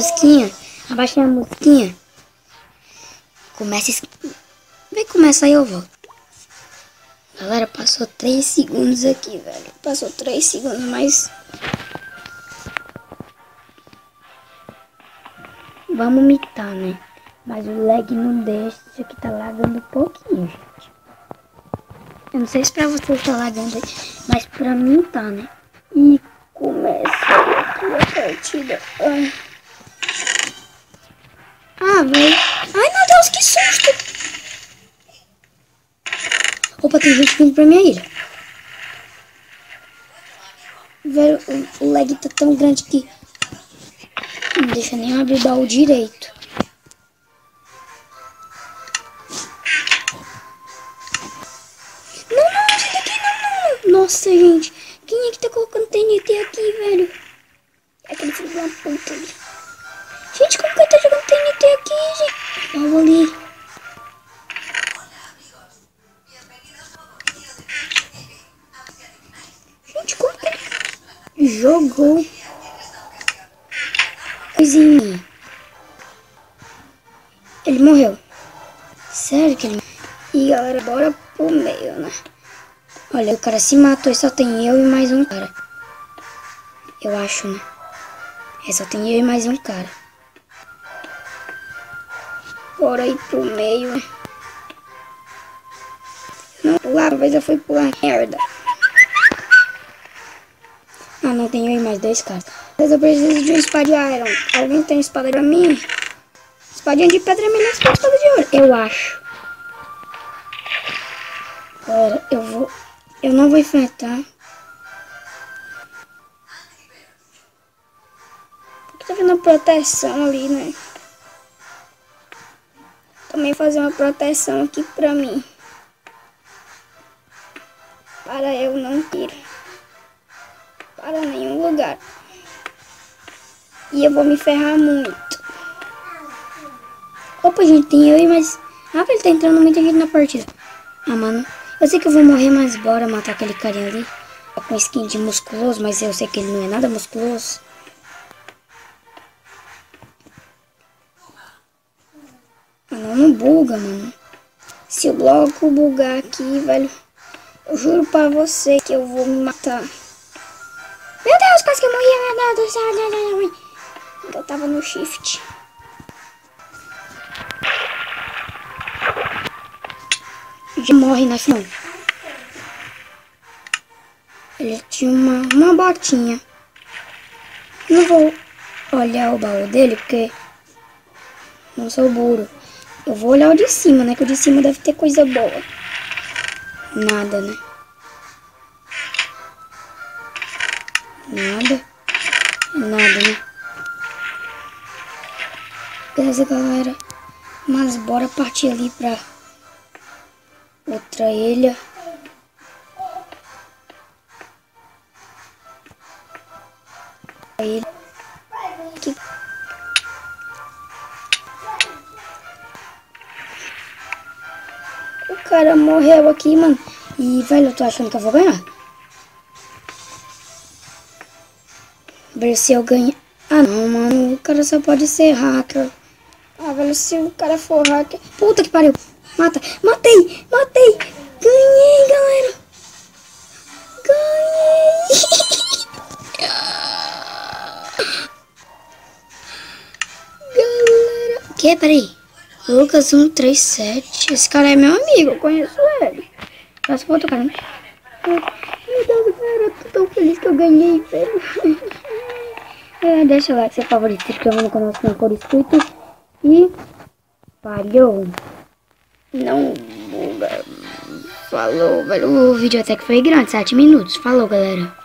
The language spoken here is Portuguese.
musiquinha. Abaixei a musiquinha. Vem começar aí eu volto. Galera, passou 3 segundos aqui, velho. Passou 3 segundos, mas... Vamos mitar, né? Mas o lag não deixa. Isso aqui tá lagando um pouquinho, gente. Eu não sei se pra vocês tá lagando aí, mas pra mim tá, né? E começa aqui a partida. Ai. Ah, velho. Ai, meu Deus, que susto! Opa, tem gente vindo pra minha ilha. Velho, o lag tá tão grande que não deixa nem abrir o baú direito. Não, sai daqui, não. Nossa, gente. Quem é que tá colocando TNT aqui, velho? É aquele filho de uma puta ali. Gente, como que ele tá jogando TNT aqui, gente? Eu vou ali. Gente, como que ele jogou coisinha? Ele morreu. Sério que ele morreu? E galera, bora pro meio, né? Olha, o cara se matou e só tem eu e mais um cara. Eu acho, né? Só tem eu e mais um cara. Bora ir pro meio, né? Não pular, mas eu fui pular. Merda. Ah, não, tem eu e mais 2 caras. Mas eu preciso de uma espada de iron. Alguém tem espada pra mim? Espadinha de pedra é melhor que a espada de ouro. Eu acho. Galera, eu não vou enfrentar. Porque tá vendo a proteção ali, né? Também fazer uma proteção aqui pra mim. Para eu não ir para nenhum lugar. E eu vou me ferrar muito. Opa, gente, tem eu e mais... Ah, ele tá entrando muita gente na partida. Ah, mano, eu sei que eu vou morrer, mas bora matar aquele carinha ali. Com skin de musculoso, mas eu sei que ele não é nada musculoso. Ah, não buga, mano. Se o bloco bugar aqui, velho, eu juro pra você que eu vou me matar. Meu Deus, quase que eu morri, meu Deus do céu. Eu tava no shift. Já morre, né, filho? Ele tinha uma botinha. Não vou olhar o baú dele, porque não sou burro. Eu vou olhar o de cima, né? Que o de cima deve ter coisa boa. Nada, né? Nada, né? Beleza, galera. Mas bora partir ali pra outra ilha. Que... O cara morreu aqui, mano. E, velho, eu tô achando que eu vou ganhar. Ver se eu ganhar. Ah, não, mano. O cara só pode ser hacker. Ah, velho, se o cara for hacker... Puta que pariu. Mata. Matei. Ganhei, galera. Ganhei. Galera. Que? Peraí. Lucas 137. Esse cara é meu amigo. Eu conheço ele. Faço foto, cara. Meu Deus, cara. Eu tô tão feliz que eu ganhei, velho. Deixa o like, seu favorito, se inscreva no canal se não for inscrito. E valeu. Não buga. Falou, velho. O vídeo até que foi grande, 7 minutos. Falou, galera.